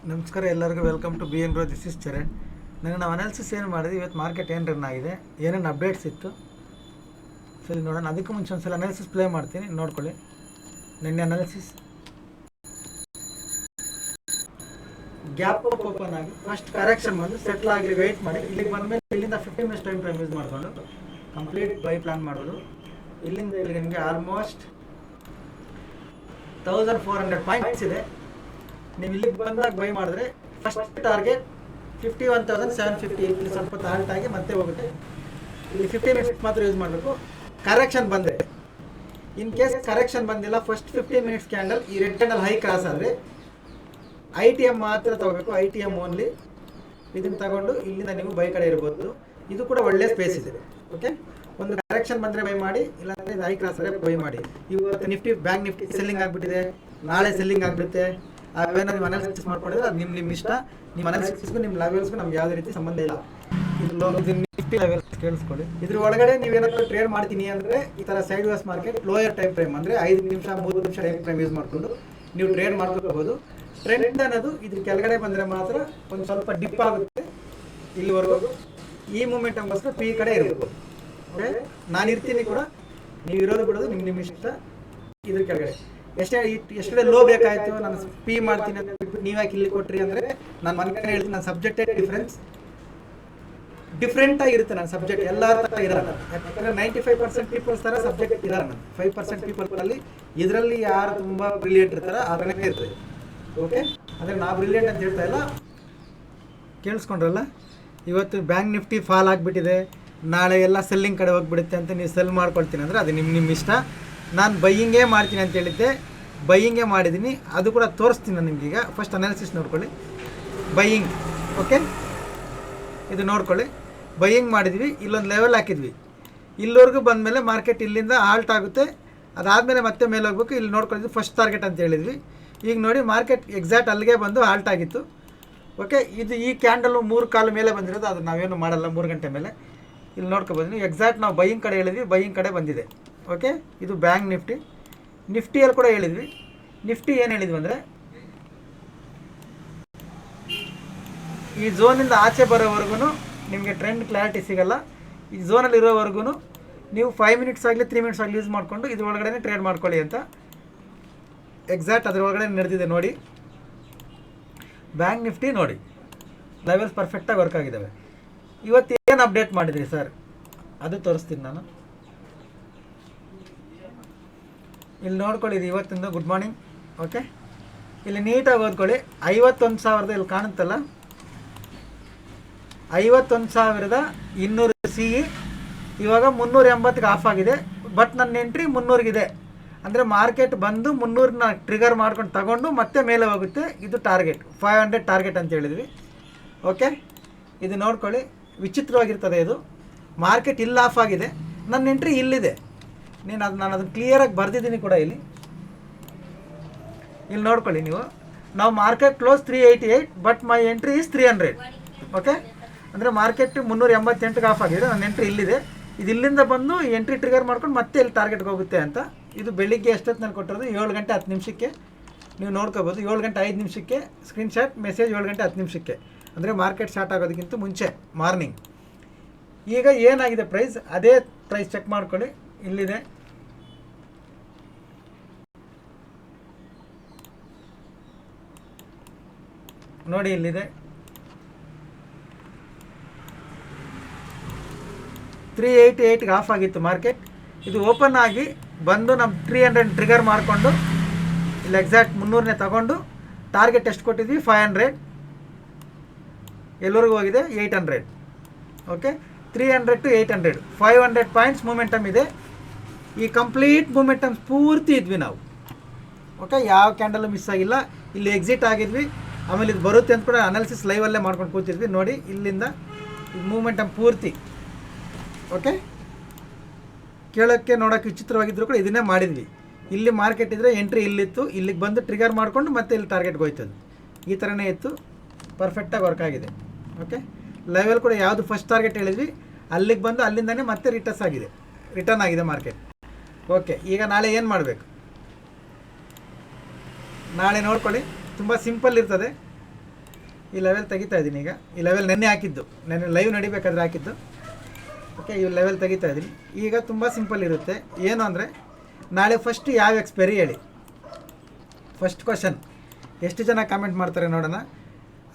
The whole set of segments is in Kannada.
ನಮಸ್ಕಾರ ಎಲ್ಲರಿಗೂ welcome to B N bro. This is Charan. ನಾವು ಅನಾಲಿಸಿಸ್ ಏನು ಮಾಡಿದ್ವಿ ಇವತ್ತು ಮಾರ್ಕೆಟ್ ಏನು ರನ್ ಆಗಿದೆ, ಏನೇನು ಅಪ್ಡೇಟ್ಸ್ ಇತ್ತು ಸರಿ ನೋಡೋಣ. ಅದಕ್ಕೂ ಮುಂಚೆ ಒಂದು ಸಲ ಅನಾಲಿಸಿಸ್ ಪ್ಲೇ ಮಾಡ್ತೀನಿ, ನೋಡ್ಕೊಳ್ಳಿ. ನಿನ್ನೆ ಅನಾಲಿಸಿಸ್ ಗ್ಯಾಪ್ ಅಪ್ ಓಪನ್ ಆಗಿ ಫಸ್ಟ್ ಕರೆಕ್ಷನ್ ಬಂದು ಸೆಟ್ಲ್ ಆಗಿ ವೆಯ್ಟ್ ಮಾಡಿ ಇಲ್ಲಿಗೆ ಬಂದಮೇಲೆ ಇಲ್ಲಿಂದ 15 ಮಿನಿಟ್ಸ್ ಟೈಮ್ ಯೂಸ್ ಮಾಡಿಕೊಂಡು ಕಂಪ್ಲೀಟ್ ಬೈ ಪ್ಲಾನ್ ಮಾಡೋದು. ಇಲ್ಲಿಂದ ಇಲ್ಲಿ ನಿಮಗೆ ಆಲ್ಮೋಸ್ಟ್ 1400 ಪಾಯಿಂಟ್ಸ್ ಇದೆ. ನೀವು ಇಲ್ಲಿಗೆ ಬಂದಾಗ ಬೈ ಮಾಡಿದ್ರೆ ಫಸ್ಟ್ ಟಾರ್ಗೆಟ್ 51,750. ಇಲ್ಲಿ ಸ್ವಲ್ಪ ತಾಲ್ಟ್ ಆಗಿ ಮತ್ತೆ ಹೋಗುತ್ತೆ. ಇಲ್ಲಿ 15 ಮಿನಿಟ್ಸ್ ಮಾತ್ರ ಯೂಸ್ ಮಾಡಬೇಕು. ಕರೆಕ್ಷನ್ ಬಂದರೆ, ಇನ್ ಕೇಸ್ ಕರೆಕ್ಷನ್ ಬಂದಿಲ್ಲ, ಫಸ್ಟ್ 15 ಮಿನಿಟ್ಸ್ ಕ್ಯಾಂಡಲ್ ಈ ರೆಡ್ ಕ್ಯಾಂಡಲ್ ಹೈ ಕ್ರಾಸ್ ಆದರೆ ITM ಮಾತ್ರ ತಗೋಬೇಕು, ITM ಓನ್ಲಿ. ಇದನ್ನು ತಗೊಂಡು ಇಲ್ಲಿಂದ ನೀವು ಬೈ ಕಡೆ ಇರ್ಬೋದು. ಇದು ಕೂಡ ಒಳ್ಳೆ ಸ್ಪೇಸ್ ಇದೆ. ಓಕೆ, ಒಂದು ಕರೆಕ್ಷನ್ ಬಂದರೆ ಬೈ ಮಾಡಿ, ಇಲ್ಲಾಂದರೆ ಇದು ಹೈ ಕ್ರಾಸ್ ಆದರೆ ಬೈ ಮಾಡಿ. ಇವತ್ತು ನಿಫ್ಟಿ, ಬ್ಯಾಂಕ್ ನಿಫ್ಟಿ ಸೆಲ್ಲಿಂಗ್ ಆಗಿಬಿಟ್ಟಿದೆ, ನಾಳೆ ಸೆಲ್ಲಿಂಗ್ ಆಗಿಬಿಡುತ್ತೆ. ಅವೇನೋ ನೀವು ಅನಾಲಿಸಿಸ್ ಮಾಡ್ಕೊಂಡಿದ್ರೆ ಅದು ನಿಮ್ಮ ಇಷ್ಟ. ನಿಮ್ಮ ಅನಾಲಿಸಿಸ್ಗೂ ನಿಮ್ಮ ಲೆವೆಲ್ಸ್ಗೂ ನಮ್ಗೆ ಯಾವುದೇ ರೀತಿ ಸಂಬಂಧ ಇಲ್ಲ. ಇದು ನಿಫ್ಟಿ ಲೆವೆಲ್ಸ್ ಕೇಳಿಸ್ಕೊಳ್ಳಿ. ಇದ್ರ ಒಳಗಡೆ ನೀವೇನಾದರೂ ಟ್ರೇಡ್ ಮಾಡ್ತೀನಿ ಅಂದರೆ ಈ ಥರ sideways market lower time frame ಅಂದರೆ 5 ನಿಮಿಷ 3 ನಿಮಿಷ ಟೈಮ್ ಫ್ರೇಮ್ ಯೂಸ್ ಮಾಡಿಕೊಂಡು ನೀವು ಟ್ರೇಡ್ ಮಾಡ್ಕೋಬಹುದು. ಟ್ರೆಂಡ್ ಅನ್ನೋದು ಇದ್ರ ಕೆಳಗಡೆ ಬಂದರೆ ಮಾತ್ರ ಒಂದು ಸ್ವಲ್ಪ ಡಿಪ್ ಆಗುತ್ತೆ. ಇಲ್ಲಿವರೆಗೂ ಈ ಮೂಮೆಂಟಮ್ಗೋಸ್ಕರ ಪಿ ಕಡೆ ಇರಬೇಕು. ಓಕೆ, ನಾನು ಇರ್ತೀನಿ ಕೂಡ, ನೀವು ಇರೋದು ಬಿಡೋದು ನಿಮ್ಮ ಇಷ್ಟ. ಇದ್ರ ಕೆಳಗಡೆ ಎಷ್ಟೇ ಲೋ ಬೇಕಾಯಿತು, ನಾನು ಪಿ ಮಾಡ್ತೀನಿ ಅಂತ ಬಿಟ್ಬಿಟ್ಟು ನೀವು ಯಾಕೆ ಇಲ್ಲಿ ಕೊಟ್ರಿ ಅಂದರೆ ನಾನು ಮನೆ ಹೇಳ್ತೀನಿ. ನನ್ನ ಸಬ್ಜೆಕ್ಟೇ ಡಿಫ್ರೆಂಟ್ ಆಗಿರುತ್ತೆ. ನನ್ನ ಸಬ್ಜೆಕ್ಟ್ ಎಲ್ಲರ ಥರ ಇರಲ್ಲ. ಯಾಕಂದರೆ 95% ಪೀಪಲ್ಸ್ ಥರ ಸಬ್ಜೆಕ್ಟ್ ಇರಲ್ಲ. ನಾನು 5% ಪೀಪಲ್ಗಳಲ್ಲಿ ಇದರಲ್ಲಿ ಯಾರು ತುಂಬ ಬ್ರಿಲಿಯಂಟ್ ಇರ್ತಾರೆ ಆ ಥರನೇ ಇರ್ತದೆ. ಓಕೆ, ಅಂದರೆ ನಾವು ಬ್ರಿಲಿಯಂಟ್ ಅಂತ ಹೇಳ್ತಾ ಇಲ್ಲ. ಕೇಳಿಸ್ಕೊಂಡ್ರಲ್ಲ, ಇವತ್ತು ಬ್ಯಾಂಕ್ ನಿಫ್ಟಿ ಫಾಲ್ ಆಗಿಬಿಟ್ಟಿದೆ, ನಾಳೆ ಎಲ್ಲ ಸೆಲ್ಲಿಂಗ್ ಕಡೆ ಹೋಗಿಬಿಡುತ್ತೆ ಅಂತ ನೀವು ಸೆಲ್ ಮಾಡ್ಕೊಳ್ತೀನಿ ಅಂದರೆ ಅದು ನಿಮ್ಮ ಇಷ್ಟ. ನಾನು ಬೈಯಿಂಗೇ ಮಾಡ್ತೀನಿ ಅಂತ ಹೇಳಿದ್ದೆ, ಬೈಯಿಂಗೇ ಮಾಡಿದ್ದೀನಿ. ಅದು ಕೂಡ ತೋರಿಸ್ತೀನಿ ನಾನು ನಿಮಗೀಗ. ಫಸ್ಟ್ ಅನಾಲಿಸಿಸ್ ನೋಡ್ಕೊಳ್ಳಿ. ಬೈಯಿಂಗ್, ಓಕೆ, ಇದು ನೋಡ್ಕೊಳ್ಳಿ. ಬೈಯಿಂಗ್ ಮಾಡಿದ್ವಿ, ಇಲ್ಲೊಂದು ಲೆವೆಲ್ ಹಾಕಿದ್ವಿ. ಇಲ್ಲಿವರೆಗೂ ಬಂದಮೇಲೆ ಮಾರ್ಕೆಟ್ ಇಲ್ಲಿಂದ ಆಲ್ಟ್ ಆಗುತ್ತೆ. ಅದಾದಮೇಲೆ ಮತ್ತೆ ಮೇಲೆ ಹೋಗ್ಬೇಕು. ಇಲ್ಲಿ ನೋಡ್ಕೊಂಡಿದ್ವಿ ಫಸ್ಟ್ ಟಾರ್ಗೆಟ್ ಅಂತ ಹೇಳಿದ್ವಿ. ಈಗ ನೋಡಿ ಮಾರ್ಕೆಟ್ ಎಕ್ಸಾಕ್ಟ್ ಅಲ್ಲಿಗೆ ಬಂದು ಆಲ್ಟ್ ಆಗಿತ್ತು. ಓಕೆ, ಇದು ಈ ಕ್ಯಾಂಡಲು 3 ಕಾಲು ಮೇಲೆ ಬಂದಿರೋದು, ಅದು ನಾವೇನು ಮಾಡಲ್ಲ 3 ಗಂಟೆ ಮೇಲೆ. ಇಲ್ಲಿ ನೋಡ್ಕೊಬೋದು ನೀವು. ಎಕ್ಸಾಕ್ಟ್ ನಾವು ಬೈಯಿಂಗ್ ಕಡೆ ಹೇಳಿದ್ವಿ, ಬೈಯಿಂಗ್ ಕಡೆ ಬಂದಿದೆ. ಓಕೆ, ಇದು ಬ್ಯಾಂಕ್ ನಿಫ್ಟಿಯಲ್ಲಿ ಕೂಡ ಹೇಳಿದ್ವಿ. ನಿಫ್ಟಿ ಏನು ಹೇಳಿದ್ವಿ ಅಂದರೆ ಈ ಝೋನಿಂದ ಆಚೆ ಬರೋವರೆಗೂ ನಿಮಗೆ ಟ್ರೆಂಡ್ ಕ್ಲಾರಿಟಿ ಸಿಗಲ್ಲ. ಈ ಝೋನಲ್ಲಿ ಇರೋವರೆಗೂ ನೀವು 5 ಮಿನಿಟ್ಸ್ ಆಗಲಿ 3 ಮಿನಿಟ್ಸ್ ಆಗಲಿ ಯೂಸ್ ಮಾಡಿಕೊಂಡು ಇದ್ರ ಒಳಗಡೆ ಟ್ರೇಡ್ ಮಾಡ್ಕೊಳ್ಳಿ ಅಂತ. ಎಕ್ಸಾಕ್ಟ್ ಅದ್ರ ಒಳಗಡೆ ನಡೆದಿದೆ ನೋಡಿ. ಬ್ಯಾಂಕ್ ನಿಫ್ಟಿ ನೋಡಿ, ಲೆವೆಲ್ಸ್ ಪರ್ಫೆಕ್ಟಾಗಿ ವರ್ಕ್ ಆಗಿದ್ದಾವೆ. ಇವತ್ತು ಏನು ಅಪ್ಡೇಟ್ ಮಾಡಿದ್ರಿ ಸರ್, ಅದು ತೋರಿಸ್ತೀನಿ ನಾನು. ಇಲ್ಲಿ ನೋಡ್ಕೊಳ್ಳಿ, ಇದು ಇವತ್ತಿಂದು ಗುಡ್ ಮಾರ್ನಿಂಗ್. ಓಕೆ, ಇಲ್ಲಿ ನೀಟಾಗಿ ಓದ್ಕೊಳ್ಳಿ. 51,000 ಇಲ್ಲಿ ಕಾಣುತ್ತಲ್ಲ, 51,200 CE ಇವಾಗ 380ಗೆ ಆಫ್ ಆಗಿದೆ. ಬಟ್ ನನ್ನ ಎಂಟ್ರಿ 300ಗಿದೆ. ಅಂದರೆ ಮಾರ್ಕೆಟ್ ಬಂದು 300ನ ಟ್ರಿಗರ್ ಮಾಡ್ಕೊಂಡು ತಗೊಂಡು ಮತ್ತೆ ಮೇಲೆ ಹೋಗುತ್ತೆ. ಇದು ಟಾರ್ಗೆಟ್ 500 ಟಾರ್ಗೆಟ್ ಅಂತ ಹೇಳಿದ್ವಿ. ಓಕೆ, ಇದು ನೋಡ್ಕೊಳ್ಳಿ, ವಿಚಿತ್ರವಾಗಿರ್ತದೆ ಇದು. ಮಾರ್ಕೆಟ್ ಇಲ್ಲಿ ಆಫ್ ಆಗಿದೆ, ನನ್ನ ಎಂಟ್ರಿ ಇಲ್ಲಿದೆ. ನಾನು ಅದನ್ನು ಕ್ಲಿಯರಾಗಿ ಬರೆದಿದ್ದೀನಿ ಕೂಡ ಇಲ್ಲಿ ನೋಡ್ಕೊಳ್ಳಿ ನೀವು. ನಾವು market close 388 but my entry is 300. Okay, ಅಂದರೆ ಮಾರ್ಕೆಟ್ 388ಗೆ ಆಫ್ ಆಗಿದೆ, ನನ್ನ ಎಂಟ್ರಿ ಇಲ್ಲಿದೆ. ಇದು ಇಲ್ಲಿಂದ ಬಂದು ಎಂಟ್ರಿ ಟ್ರಿಗರ್ ಮಾಡ್ಕೊಂಡು ಮತ್ತೆ ಇಲ್ಲಿ ಟಾರ್ಗೆಟ್ಗೆ ಹೋಗುತ್ತೆ ಅಂತ. ಇದು ಬೆಳಿಗ್ಗೆ ಎಷ್ಟೊತ್ತಿನಲ್ಲಿ ಕೊಟ್ಟಿರೋದು 7 ಗಂಟೆ 10 ನಿಮಿಷಕ್ಕೆ ನೀವು ನೋಡ್ಕೋಬೋದು. 7 ಗಂಟೆ 5 ನಿಮಿಷಕ್ಕೆ ಸ್ಕ್ರೀನ್ಶಾಟ್ ಮೆಸೇಜ್, 7 ಗಂಟೆ 10 ನಿಮಿಷಕ್ಕೆ, ಅಂದರೆ ಮಾರ್ಕೆಟ್ ಸ್ಟಾರ್ಟ್ ಆಗೋದಕ್ಕಿಂತ ಮುಂಚೆ ಮಾರ್ನಿಂಗ್. ಈಗ ಏನಾಗಿದೆ ಪ್ರೈಸ್, ಅದೇ ಪ್ರೈಸ್ ಚೆಕ್ ಮಾಡ್ಕೊಳ್ಳಿ. ಇಲ್ಲಿದೆ ನೋಡಿ, ಇಲ್ಲಿದೆ 388ಗೆ ಆಫ್ ಆಗಿತ್ತು ಮಾರ್ಕೆಟ್. ಇದು ಓಪನ್ ಆಗಿ ಬಂದು ನಮ್ಮ 300 ಟ್ರಿಗರ್ ಮಾಡಿಕೊಂಡು ಇಲ್ಲಿ ಎಕ್ಸಾಕ್ಟ್ 300ನೇ ತಗೊಂಡು ಟಾರ್ಗೆಟ್ ಎಷ್ಟು ಕೊಟ್ಟಿದ್ವಿ 500. ಎಲ್ಲರಿಗೂ ಹೋಗಿದೆ 800. ಓಕೆ, 300 to 800 500 ಪಾಯಿಂಟ್ಸ್ ಮೂಮೆಂಟಮ್ ಇದೆ. ಈ ಕಂಪ್ಲೀಟ್ ಮೂಮೆಂಟಮ್ ಪೂರ್ತಿ ಇದ್ವಿ ನಾವು. ಓಕೆ, ಯಾವ ಕ್ಯಾಂಡಲ್ ಮಿಸ್ ಆಗಿಲ್ಲ. ಇಲ್ಲಿ ಎಕ್ಸಿಟ್ ಆಗಿದ್ವಿ. ಆಮೇಲೆ ಇದು ಬರುತ್ತೆ ಅಂತ ಕೂಡ ಅನಾಲಿಸಿಸ್ ಲೈವಲ್ಲೇ ಮಾಡ್ಕೊಂಡು ಕೂತಿದ್ವಿ. ನೋಡಿ, ಇಲ್ಲಿಂದ ಮೂಮೆಂಟಮ್ ಪೂರ್ತಿ. ಓಕೆ, ಕೇಳೋಕ್ಕೆ ನೋಡೋಕ್ಕೆ ವಿಚಿತ್ರವಾಗಿದ್ದರೂ ಕೂಡ ಇದನ್ನೇ ಮಾಡಿದ್ವಿ. ಇಲ್ಲಿ ಮಾರ್ಕೆಟ್ ಇದ್ದರೆ ಎಂಟ್ರಿ ಇಲ್ಲಿತ್ತು, ಇಲ್ಲಿಗೆ ಬಂದು ಟ್ರಿಗರ್ ಮಾಡಿಕೊಂಡು ಮತ್ತೆ ಇಲ್ಲಿ ಟಾರ್ಗೆಟ್ಗೆ ಹೋಯ್ತದೆ. ಈ ಥರನೇ ಇತ್ತು, ಪರ್ಫೆಕ್ಟಾಗಿ ವರ್ಕ್ ಆಗಿದೆ. ಓಕೆ, ಲೆವೆಲ್ ಕೂಡ ಯಾವುದು ಫಸ್ಟ್ ಟಾರ್ಗೆಟ್ ಹೇಳಿದ್ವಿ ಅಲ್ಲಿಗೆ ಬಂದು ಅಲ್ಲಿಂದನೇ ಮತ್ತೆ ರಿಟರ್ನ್ ಆಗಿದೆ ಮಾರ್ಕೆಟ್. ಓಕೆ, ಈಗ ನಾಳೆ ಏನು ಮಾಡಬೇಕು, ನಾಳೆ ನೋಡ್ಕೊಳ್ಳಿ. ತುಂಬ ಸಿಂಪಲ್ ಇರ್ತದೆ. ಈ ಲೆವೆಲ್ ತೆಗಿತಾ ಇದ್ದೀನಿ ಈಗ. ಈ ಲೆವೆಲ್ ನೆನ್ನೆ ಹಾಕಿದ್ದು, ನೆನ್ನೆ ಲೈವ್ ನಡಿಬೇಕಾದ್ರೆ ಹಾಕಿದ್ದು. ಓಕೆ, ಈ ಲೆವೆಲ್ ತೆಗಿತಾ ಇದ್ದೀನಿ. ಈಗ ತುಂಬ ಸಿಂಪಲ್ ಇರುತ್ತೆ. ಏನು ಅಂದರೆ, ನಾಳೆ ಫಸ್ಟ್ ಯಾವ ಎಕ್ಸ್ಪೈರಿ ಹೇಳಿ. ಫಸ್ಟ್ ಕ್ವಶನ್ ಎಷ್ಟು ಜನ ಕಾಮೆಂಟ್ ಮಾಡ್ತಾರೆ ನೋಡೋಣ.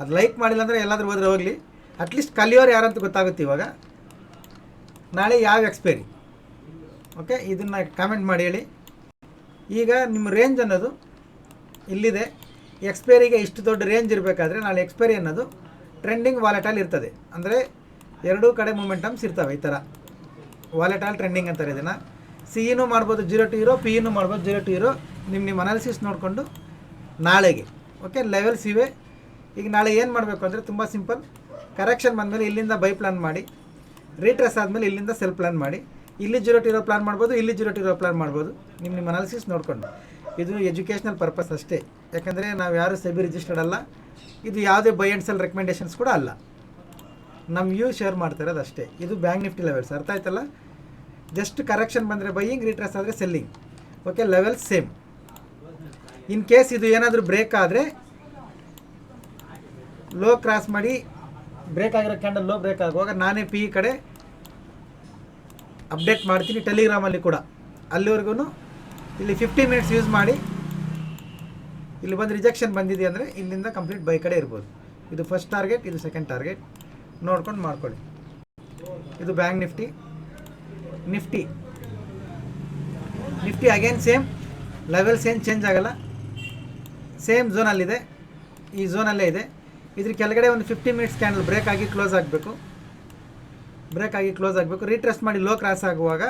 ಅದು ಲೈಕ್ ಮಾಡಿಲ್ಲ ಅಂದರೆ ಎಲ್ಲಾದರೂ ಹೋದರೆ ಹೋಗಲಿ, ಅಟ್ಲೀಸ್ಟ್ ಕಲಿಯೋರು ಯಾರಂತ ಗೊತ್ತಾಗುತ್ತೆ. ಇವಾಗ ನಾಳೆ ಯಾವ ಎಕ್ಸ್ಪೈರಿ, ಓಕೆ, ಇದನ್ನು ಕಾಮೆಂಟ್ ಮಾಡಿ ಹೇಳಿ. ಈಗ ನಿಮ್ಮ ರೇಂಜ್ ಅನ್ನೋದು ಇಲ್ಲಿದೆ. ಎಕ್ಸ್ಪೈರಿಗೆ ಇಷ್ಟು ದೊಡ್ಡ ರೇಂಜ್ ಇರಬೇಕಾದ್ರೆ ನಾಳೆ ಎಕ್ಸ್ಪೈರಿ ಅನ್ನೋದು ಟ್ರೆಂಡಿಂಗ್ ವಾಲೆಟೈಲ್ ಇರ್ತದೆ. ಅಂದರೆ ಎರಡೂ ಕಡೆ ಮೂಮೆಂಟಮ್ಸ್ ಇರ್ತವೆ. ಈ ಥರ ವಾಲೆಟೈಲ್ ಟ್ರೆಂಡಿಂಗ್ ಅಂತಾರೆ ಇದನ್ನು. ಸಿಇನೂ ಮಾಡ್ಬೋದು 0 to hero, ಪಿಇನೂ ಮಾಡ್ಬೋದು 0 to hero. ನಿಮ್ಮ ಅನಾಲಿಸಿಸ್ ನೋಡಿಕೊಂಡು ನಾಳೆಗೆ ಓಕೆ ಲೆವೆಲ್ಸ್ ಇವೆ. ಈಗ ನಾಳೆ ಏನು ಮಾಡಬೇಕು ಅಂದರೆ ತುಂಬ ಸಿಂಪಲ್. ಕರೆಕ್ಷನ್ ಬಂದಮೇಲೆ ಇಲ್ಲಿಂದ ಬೈ ಪ್ಲಾನ್ ಮಾಡಿ, ರೀಟ್ರೆಸ್ ಆದಮೇಲೆ ಇಲ್ಲಿಂದ ಸೆಲ್ ಪ್ಲಾನ್ ಮಾಡಿ. ಇಲ್ಲಿ 0 to hero ಪ್ಲಾನ್ ಮಾಡ್ಬೋದು, ಇಲ್ಲಿ 0 to hero ಪ್ಲಾನ್ ಮಾಡ್ಬೋದು. ನಿಮ್ಮ ಅನಾಲಿಸಿಸ್ ನೋಡಿಕೊಂಡು. ಇದು ಎಜುಕೇಷನಲ್ ಪರ್ಪಸ್ ಅಷ್ಟೇ. ಯಾಕಂದರೆ ನಾವು ಯಾರು ಸೆಬಿ ರಿಜಿಸ್ಟರ್ಡ್ ಅಲ್ಲ. ಇದು ಯಾವುದೇ ಬೈ ಆ್ಯಂಡ್ ಸೆಲ್ ರೆಕಮೆಂಡೇಷನ್ಸ್ ಕೂಡ ಅಲ್ಲ. ನಮ್ಮ ವ್ಯೂ ಶೇರ್ ಮಾಡ್ತಾ ಇರೋದು ಅಷ್ಟೇ. ಇದು ಬ್ಯಾಂಕ್ ನಿಫ್ಟಿ ಲೆವೆಲ್ಸ್, ಅರ್ಥ ಆಯ್ತಲ್ಲ. ಜಸ್ಟ್ ಕರೆಕ್ಷನ್ ಬಂದರೆ ಬೈಯಿಂಗ್, ರೀಟ್ರೆಸ್ ಆದರೆ selling. Okay, levels same. In case ಇದು ಏನಾದರೂ ಬ್ರೇಕ್ ಆದರೆ ಲೋ ಕ್ರಾಸ್ ಮಾಡಿ, ಬ್ರೇಕ್ ಆಗಿರೋ ಕ್ಯಾಂಡಲ್ ಲೋ ಬ್ರೇಕ್ ಆಗುವಾಗ ನಾನೇ ಪಿ ಕಡೆ ಅಪ್ಡೇಟ್ ಮಾಡ್ತೀನಿ ಟೆಲಿಗ್ರಾಮಲ್ಲಿ ಕೂಡ. ಅಲ್ಲಿವರೆಗೂ ಇಲ್ಲಿ 15 ಮಿನಿಟ್ಸ್ ಯೂಸ್ ಮಾಡಿ. ಇಲ್ಲಿ ಬಂದು ರಿಜೆಕ್ಷನ್ ಬಂದಿದೆ ಅಂದರೆ ಇಲ್ಲಿಂದ ಕಂಪ್ಲೀಟ್ ಬೈ ಕಡೆ ಇರ್ಬೋದು. ಇದು ಫಸ್ಟ್ ಟಾರ್ಗೆಟ್, ಇದು ಸೆಕೆಂಡ್ ಟಾರ್ಗೆಟ್ ನೋಡ್ಕೊಂಡು ಮಾಡ್ಕೊಳ್ಳಿ. ಇದು bank Nifty. Nifty again same levels ಏನು ಚೇಂಜ್ ಆಗಲ್ಲ. ಸೇಮ್ ಝೋನಲ್ಲಿದೆ, ಈ ಝೋನಲ್ಲೇ ಇದೆ. ಇದ್ರ ಕೆಳಗಡೆ ಒಂದು 15 ಮಿನಿಟ್ಸ್ ಕ್ಯಾಂಡಲ್ ಬ್ರೇಕ್ ಆಗಿ ಕ್ಲೋಸ್ ಆಗಬೇಕು. ರೀಟ್ರೆಸ್ಟ್ ಮಾಡಿ ಲೋ ಕ್ರಾಸ್ ಆಗುವಾಗ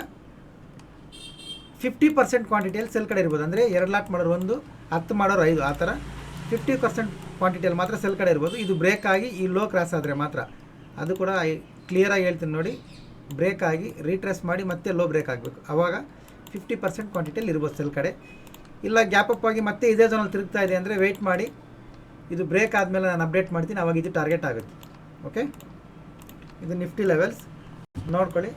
50% ಕ್ವಾಂಟಿಟಿಯಲ್ಲಿ ಸೆಲ್ ಕಡೆ ಇರ್ಬೋದು. ಅಂದರೆ 2 ಲಾಟ್ ಮಾಡೋರು 1, 10 ಮಾಡೋರು 5, ಆ ಥರ 50% ಕ್ವಾಂಟಿಟಿಯಲ್ಲಿ ಮಾತ್ರ ಸೆಲ್ ಕಡೆ ಇರ್ಬೋದು. ಇದು ಬ್ರೇಕ್ ಆಗಿ ಈ ಲೋ ಕ್ರಾಸ್ ಆದರೆ ಮಾತ್ರ, ಅದು ಕೂಡ ಕ್ಲಿಯರಾಗಿ ಹೇಳ್ತೀನಿ ನೋಡಿ. ಬ್ರೇಕ್ ಆಗಿ ರೀಟ್ರೆಸ್ ಮಾಡಿ ಮತ್ತೆ ಲೋ ಬ್ರೇಕ್ ಆಗಬೇಕು. ಆವಾಗ 50% ಕ್ವಾಂಟಿಟಿಯಲ್ಲಿ ಇರ್ಬೋದು ಸೆಲ್ ಕಡೆ. ಇಲ್ಲ ಗ್ಯಾಪ್ ಅಪ್ ಆಗಿ ಮತ್ತೆ ಇದೇ ಝೋನಲ್ಲಿ ತಿರುಗ್ತಾ ಇದೆ ಅಂದರೆ ವೆಯ್ಟ್ ಮಾಡಿ. ಇದು ಬ್ರೇಕ್ ಆದಮೇಲೆ ನಾನು ಅಪ್ಡೇಟ್ ಮಾಡ್ತೀನಿ, ಆವಾಗ ಇದು ಟಾರ್ಗೆಟ್ ಆಗುತ್ತೆ. ಓಕೆ, ಇದು ನಿಫ್ಟಿ ಲೆವೆಲ್ಸ್ ನೋಡ್ಕೊಳ್ಳಿ.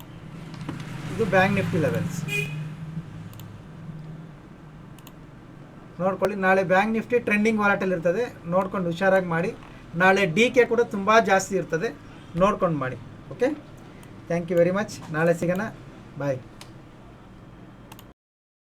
ಇದು ಬ್ಯಾಂಕ್ ನಿಫ್ಟಿ ಲೆವೆಲ್ಸ್ ನೋಡ್ಕೊಳ್ಳಿ. ನಾಳೆ ಬ್ಯಾಂಕ್ ನಿಫ್ಟಿ ಟ್ರೆಂಡಿಂಗ್ ವಾಲೆಟೈಲ್ ಇರ್ತದೆ, ನೋಡ್ಕೊಂಡು ಹುಷಾರಾಗಿ ಮಾಡಿ. ನಾಳೆ DK ಕೂಡ ತುಂಬ ಜಾಸ್ತಿ ಇರ್ತದೆ, ನೋಡ್ಕೊಂಡು ಮಾಡಿ. Okay, thank you very much. ನಾಳೆ ಸಿಗೋಣ, ಬಾಯ್.